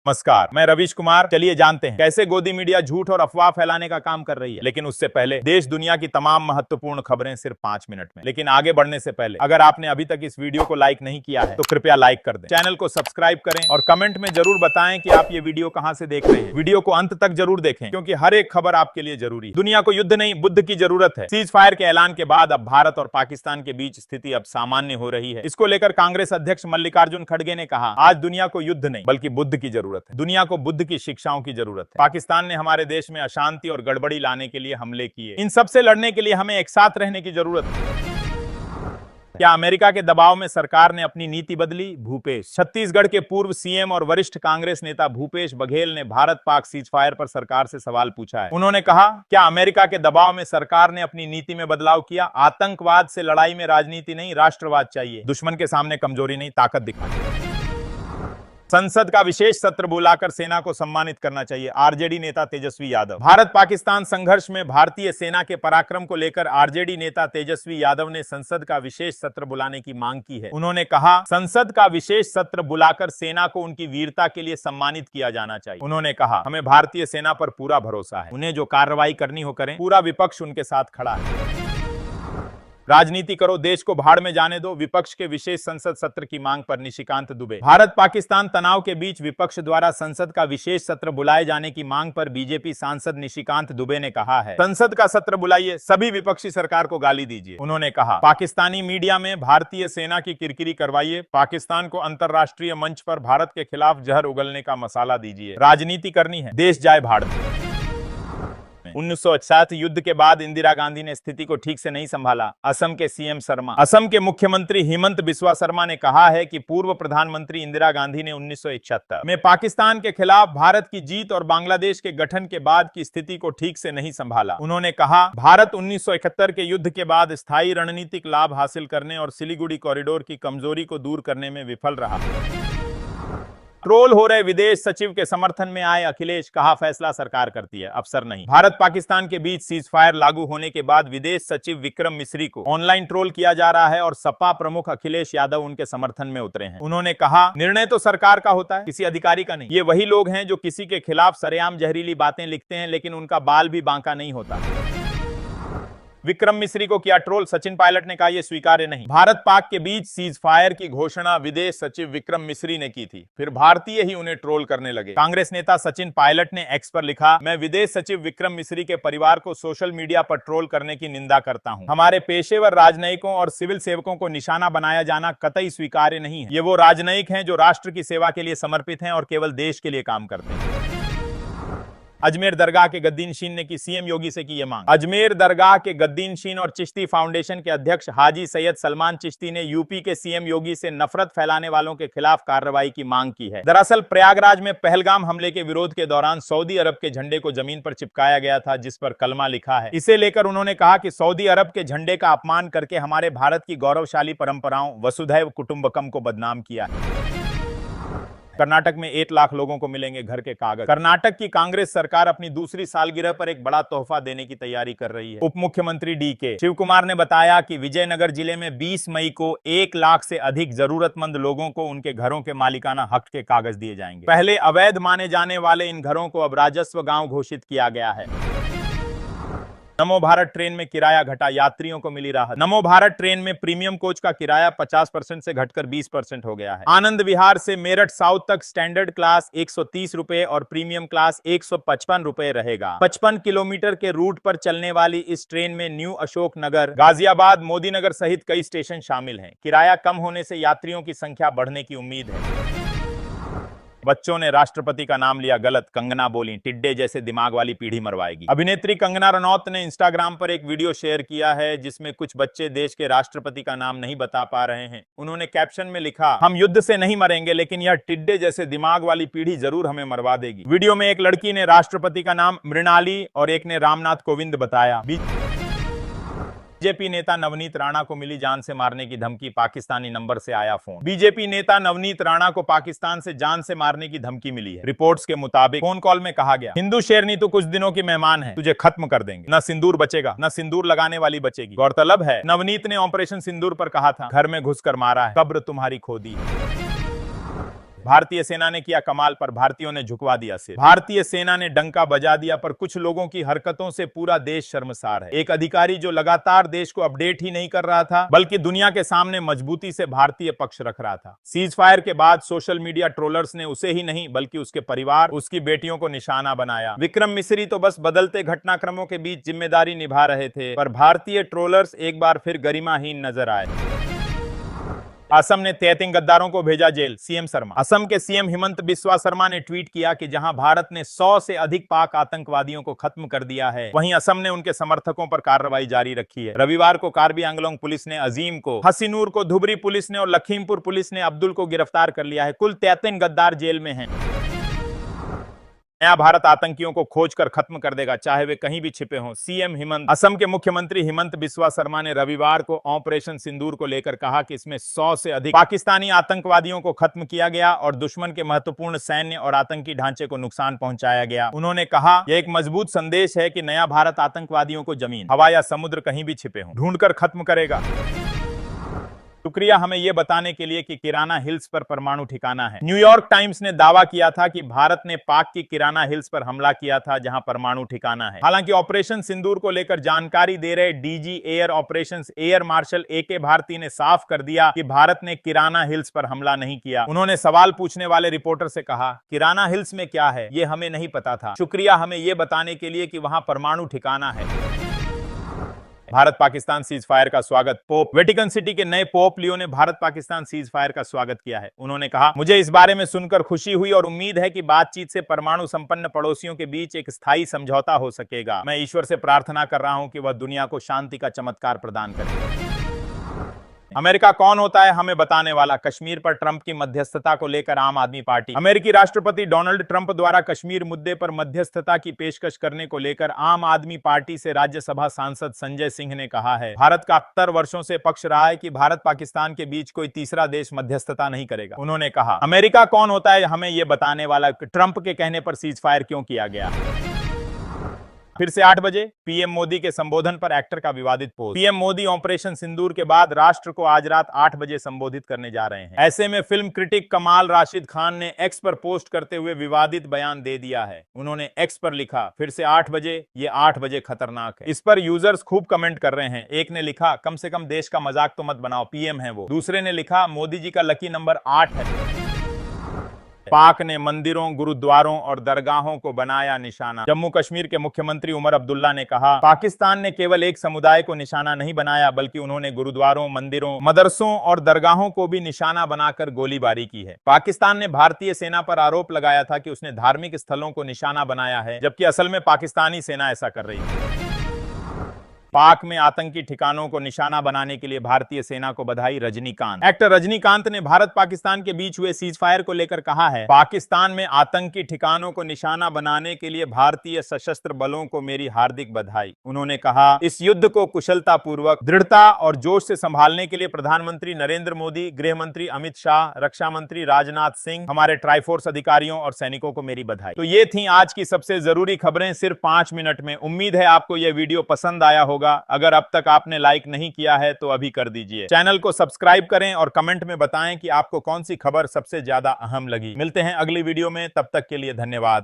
नमस्कार, मैं रवीश कुमार। चलिए जानते हैं कैसे गोदी मीडिया झूठ और अफवाह फैलाने का काम कर रही है। लेकिन उससे पहले देश दुनिया की तमाम महत्वपूर्ण खबरें सिर्फ 5 मिनट में। लेकिन आगे बढ़ने से पहले अगर आपने अभी तक इस वीडियो को लाइक नहीं किया है तो कृपया लाइक कर दें, चैनल को सब्सक्राइब करें और कमेंट में जरूर बताएं कि आप ये वीडियो कहां से देख रहे हैं। वीडियो को अंत तक जरूर देखें क्योंकि हर एक खबर आपके लिए जरूरी है। दुनिया को युद्ध नहीं, बुद्ध की जरूरत है। सीज फायर के ऐलान के बाद अब भारत और पाकिस्तान के बीच स्थिति अब सामान्य हो रही है। इसको लेकर कांग्रेस अध्यक्ष मल्लिकार्जुन खड़गे ने कहा, आज दुनिया को युद्ध नहीं बल्कि बुद्ध की जरूरत है। दुनिया को बुद्ध की शिक्षाओं की जरूरत है। पाकिस्तान ने हमारे देश में अशांति और गड़बड़ी लाने के लिए हमले किए। इन सब से लड़ने के लिए हमें एक साथ रहने की जरूरत है। क्या अमेरिका के दबाव में सरकार ने अपनी नीति बदली? भूपेश। छत्तीसगढ़ के पूर्व सीएम और वरिष्ठ कांग्रेस नेता भूपेश बघेल ने भारत पाक सीज फायर पर सरकार से सवाल पूछा है। उन्होंने कहा, क्या अमेरिका के दबाव में सरकार ने अपनी नीति में बदलाव किया? आतंकवाद से लड़ाई में राजनीति नहीं, राष्ट्रवाद चाहिए। दुश्मन के सामने कमजोरी नहीं, ताकत दिखाई। संसद का विशेष सत्र बुलाकर सेना को सम्मानित करना चाहिए। आरजेडी नेता तेजस्वी यादव। भारत पाकिस्तान संघर्ष में भारतीय सेना के पराक्रम को लेकर आरजेडी नेता तेजस्वी यादव ने संसद का विशेष सत्र बुलाने की मांग की है। उन्होंने कहा, संसद का विशेष सत्र बुलाकर सेना को उनकी वीरता के लिए सम्मानित किया जाना चाहिए। उन्होंने कहा, हमें भारतीय सेना पर पूरा भरोसा है, उन्हें जो कार्रवाई करनी हो करें, पूरा विपक्ष उनके साथ खड़ा है। राजनीति करो, देश को भाड़ में जाने दो, विपक्ष के विशेष संसद सत्र की मांग पर निशिकांत दुबे। भारत पाकिस्तान तनाव के बीच विपक्ष द्वारा संसद का विशेष सत्र बुलाए जाने की मांग पर बीजेपी सांसद निशिकांत दुबे ने कहा है, संसद का सत्र बुलाइए, सभी विपक्षी सरकार को गाली दीजिए। उन्होंने कहा, पाकिस्तानी मीडिया में भारतीय सेना की किरकिरी करवाइए, पाकिस्तान को अंतर्राष्ट्रीय मंच पर भारत के खिलाफ जहर उगलने का मसाला दीजिए। राजनीति करनी है, देश जाए भाड़ में। 1968 युद्ध के बाद इंदिरा गांधी ने स्थिति को ठीक से नहीं संभाला। असम के सीएम शर्मा। असम के मुख्यमंत्री हिमंत बिस्वा शर्मा ने कहा है कि पूर्व प्रधानमंत्री इंदिरा गांधी ने 1971 में पाकिस्तान के खिलाफ भारत की जीत और बांग्लादेश के गठन के बाद की स्थिति को ठीक से नहीं संभाला। उन्होंने कहा, भारत 1971 के युद्ध के बाद स्थायी रणनीतिक लाभ हासिल करने और सिलीगुड़ी कॉरिडोर की कमजोरी को दूर करने में विफल रहा। ट्रोल हो रहे विदेश सचिव के समर्थन में आए अखिलेश, कहा, फैसला सरकार करती है, अफसर नहीं। भारत पाकिस्तान के बीच सीज फायर लागू होने के बाद विदेश सचिव विक्रम मिस्री को ऑनलाइन ट्रोल किया जा रहा है और सपा प्रमुख अखिलेश यादव उनके समर्थन में उतरे हैं। उन्होंने कहा, निर्णय तो सरकार का होता है, किसी अधिकारी का नहीं। ये वही लोग हैं जो किसी के खिलाफ सरेआम जहरीली बातें लिखते हैं लेकिन उनका बाल भी बांका नहीं होता। विक्रम मिस्री को किया ट्रोल, सचिन पायलट ने कहा, यह स्वीकार्य नहीं। भारत पाक के बीच सीज फायर की घोषणा विदेश सचिव विक्रम मिस्री ने की थी, फिर भारतीय ही उन्हें ट्रोल करने लगे। कांग्रेस नेता सचिन पायलट ने एक्स पर लिखा, मैं विदेश सचिव विक्रम मिस्री के परिवार को सोशल मीडिया पर ट्रोल करने की निंदा करता हूं। हमारे पेशेवर राजनयिकों और सिविल सेवकों को निशाना बनाया जाना कतई स्वीकार्य नहीं है। ये वो राजनयिक हैं जो राष्ट्र की सेवा के लिए समर्पित हैं और केवल देश के लिए काम करते हैं। अजमेर दरगाह के गद्दीनशीन ने की सीएम योगी से की यह मांग। अजमेर दरगाह के गद्दीनशीन और चिश्ती फाउंडेशन के अध्यक्ष हाजी सैयद सलमान चिश्ती ने यूपी के सीएम योगी से नफरत फैलाने वालों के खिलाफ कार्रवाई की मांग की है। दरअसल प्रयागराज में पहलगाम हमले के विरोध के दौरान सऊदी अरब के झंडे को जमीन पर चिपकाया गया था जिस पर कलमा लिखा है। इसे लेकर उन्होंने कहा कि सऊदी अरब के झंडे का अपमान करके हमारे भारत की गौरवशाली परंपराओं वसुधैव कुटुंबकम को बदनाम किया है। कर्नाटक में 1 लाख लोगों को मिलेंगे घर के कागज। कर्नाटक की कांग्रेस सरकार अपनी दूसरी सालगिरह पर एक बड़ा तोहफा देने की तैयारी कर रही है। उप मुख्यमंत्री डीके शिव कुमार ने बताया कि विजयनगर जिले में 20 मई को 1 लाख से अधिक जरूरतमंद लोगों को उनके घरों के मालिकाना हक के कागज दिए जाएंगे। पहले अवैध माने जाने वाले इन घरों को अब राजस्व गांव घोषित किया गया है। नमो भारत ट्रेन में किराया घटा, यात्रियों को मिली राहत। नमो भारत ट्रेन में प्रीमियम कोच का किराया 50% से घटकर 20% हो गया है। आनंद विहार से मेरठ साउथ तक स्टैंडर्ड क्लास 130 रुपए और प्रीमियम क्लास 155 रुपए रहेगा। 55 किलोमीटर के रूट पर चलने वाली इस ट्रेन में न्यू अशोक नगर, गाजियाबाद, मोदीनगर सहित कई स्टेशन शामिल हैं। किराया कम होने से यात्रियों की संख्या बढ़ने की उम्मीद है। बच्चों ने राष्ट्रपति का नाम लिया गलत, कंगना बोली, टिड्डे जैसे दिमाग वाली पीढ़ी मरवाएगी। अभिनेत्री कंगना रनौत ने इंस्टाग्राम पर एक वीडियो शेयर किया है जिसमें कुछ बच्चे देश के राष्ट्रपति का नाम नहीं बता पा रहे हैं। उन्होंने कैप्शन में लिखा, हम युद्ध से नहीं मरेंगे लेकिन यह टिड्डे जैसे दिमाग वाली पीढ़ी जरूर हमें मरवा देगी। वीडियो में एक लड़की ने राष्ट्रपति का नाम मृणाली और एक ने रामनाथ कोविंद बताया। बीजेपी नेता नवनीत राणा को मिली जान से मारने की धमकी, पाकिस्तानी नंबर से आया फोन। बीजेपी नेता नवनीत राणा को पाकिस्तान से जान से मारने की धमकी मिली है। रिपोर्ट्स के मुताबिक फोन कॉल में कहा गया, हिंदू शेरनी तो कुछ दिनों की मेहमान है, तुझे खत्म कर देंगे, न सिंदूर बचेगा न सिंदूर लगाने वाली बचेगी। गौरतलब है नवनीत ने ऑपरेशन सिंदूर पर कहा था, घर में घुसकर मारा है, कब्र तुम्हारी खोदी। भारतीय सेना ने किया कमाल, पर भारतीयों ने झुकवा दिया सिर। भारतीय सेना ने डंका बजा दिया, पर कुछ लोगों की हरकतों से पूरा देश शर्मसार है। एक अधिकारी जो लगातार देश को अपडेट ही नहीं कर रहा था, बल्कि दुनिया के सामने मजबूती से भारतीय पक्ष रख रहा था। सीज फायर के बाद सोशल मीडिया ट्रोलर्स ने उसे ही नहीं बल्कि उसके परिवार, उसकी बेटियों को निशाना बनाया। विक्रम मिस्री तो बस बदलते घटनाक्रमों के बीच जिम्मेदारी निभा रहे थे, पर भारतीय ट्रोलर्स एक बार फिर गरिमाहीन नजर आए। असम ने 33 गद्दारों को भेजा जेल, सीएम शर्मा। असम के सीएम हिमंत बिस्वा शर्मा ने ट्वीट किया कि जहां भारत ने 100 से अधिक पाक आतंकवादियों को खत्म कर दिया है, वहीं असम ने उनके समर्थकों पर कार्रवाई जारी रखी है। रविवार को कार्बी आंगलोंग पुलिस ने अजीम को, हसीनूर को धुबरी पुलिस ने और लखीमपुर पुलिस ने अब्दुल को गिरफ्तार कर लिया है। कुल 33 गद्दार जेल में हैं। नया भारत आतंकियों को खोजकर खत्म कर देगा, चाहे वे कहीं भी छिपे हों, सीएम हिमंत। असम के मुख्यमंत्री हिमंत बिस्वा शर्मा ने रविवार को ऑपरेशन सिंदूर को लेकर कहा कि इसमें 100 से अधिक पाकिस्तानी आतंकवादियों को खत्म किया गया और दुश्मन के महत्वपूर्ण सैन्य और आतंकी ढांचे को नुकसान पहुंचाया गया। उन्होंने कहा, यह एक मजबूत संदेश है कि नया भारत आतंकवादियों को जमीन, हवा या समुद्र कहीं भी छिपे हों ढूंढकर खत्म करेगा। शुक्रिया हमें यह बताने के लिए कि किराना हिल्स पर परमाणु ठिकाना है। न्यूयॉर्क टाइम्स ने दावा किया था कि भारत ने पाक की किराना हिल्स पर हमला किया था, जहां परमाणु ठिकाना है। हालांकि ऑपरेशन सिंदूर को लेकर जानकारी दे रहे DG air operations air marshal AK Bharti ने साफ कर दिया कि भारत ने किराना हिल्स पर हमला नहीं किया। उन्होंने सवाल पूछने वाले रिपोर्टर से कहा, किराना हिल्स में क्या है, ये हमें नहीं पता था। शुक्रिया हमें यह बताने के लिए कि वहां परमाणु ठिकाना है। भारत पाकिस्तान सीज फायर का स्वागत। पोप वेटिकन सिटी के नए पोप लियो ने भारत पाकिस्तान सीज फायर का स्वागत किया है। उन्होंने कहा, मुझे इस बारे में सुनकर खुशी हुई और उम्मीद है कि बातचीत से परमाणु संपन्न पड़ोसियों के बीच एक स्थायी समझौता हो सकेगा। मैं ईश्वर से प्रार्थना कर रहा हूं कि वह दुनिया को शांति का चमत्कार प्रदान करे। अमेरिका कौन होता है हमें बताने वाला, कश्मीर पर ट्रंप की मध्यस्थता को लेकर आम आदमी पार्टी। अमेरिकी राष्ट्रपति डोनाल्ड ट्रंप द्वारा कश्मीर मुद्दे पर मध्यस्थता की पेशकश करने को लेकर आम आदमी पार्टी से राज्यसभा सांसद संजय सिंह ने कहा है, भारत का 70 वर्षों से पक्ष रहा है कि भारत पाकिस्तान के बीच कोई तीसरा देश मध्यस्थता नहीं करेगा। उन्होंने कहा, अमेरिका कौन होता है हमें यह बताने वाला, ट्रंप के कहने पर सीज फायर क्यों किया गया। फिर से 8 बजे पीएम मोदी के संबोधन पर एक्टर का विवादित पोस्ट। पीएम मोदी ऑपरेशन सिंदूर के बाद राष्ट्र को आज रात 8 बजे संबोधित करने जा रहे हैं। ऐसे में फिल्म क्रिटिक कमाल राशिद खान ने एक्स पर पोस्ट करते हुए विवादित बयान दे दिया है। उन्होंने एक्स पर लिखा, फिर से 8 बजे, ये 8 बजे खतरनाक है। इस पर यूजर्स खूब कमेंट कर रहे हैं। एक ने लिखा, कम से कम देश का मजाक तो मत बनाओ, पीएम है वो। दूसरे ने लिखा, मोदी जी का लकी नंबर 8 है। पाक ने मंदिरों, गुरुद्वारों और दरगाहों को बनाया निशाना। जम्मू कश्मीर के मुख्यमंत्री उमर अब्दुल्ला ने कहा, पाकिस्तान ने केवल एक समुदाय को निशाना नहीं बनाया, बल्कि उन्होंने गुरुद्वारों, मंदिरों, मदरसों और दरगाहों को भी निशाना बनाकर गोलीबारी की है। पाकिस्तान ने भारतीय सेना पर आरोप लगाया था कि उसने धार्मिक स्थलों को निशाना बनाया है, जबकि असल में पाकिस्तानी सेना ऐसा कर रही है। पाक में आतंकी ठिकानों को निशाना बनाने के लिए भारतीय सेना को बधाई, रजनीकांत। एक्टर रजनीकांत ने भारत पाकिस्तान के बीच हुए सीज फायर को लेकर कहा है, पाकिस्तान में आतंकी ठिकानों को निशाना बनाने के लिए भारतीय सशस्त्र बलों को मेरी हार्दिक बधाई। उन्होंने कहा, इस युद्ध को कुशलता पूर्वक, दृढ़ता और जोश से संभालने के लिए प्रधानमंत्री नरेंद्र मोदी, गृह मंत्री अमित शाह, रक्षा मंत्री राजनाथ सिंह, हमारे ट्राइफोर्स अधिकारियों और सैनिकों को मेरी बधाई। तो ये थी आज की सबसे जरूरी खबरें सिर्फ 5 मिनट में। उम्मीद है आपको यह वीडियो पसंद आया होगा। अगर अब तक आपने लाइक नहीं किया है तो अभी कर दीजिए। चैनल को सब्सक्राइब करें और कमेंट में बताएं कि आपको कौन सी खबर सबसे ज्यादा अहम लगी। मिलते हैं अगली वीडियो में, तब तक के लिए धन्यवाद।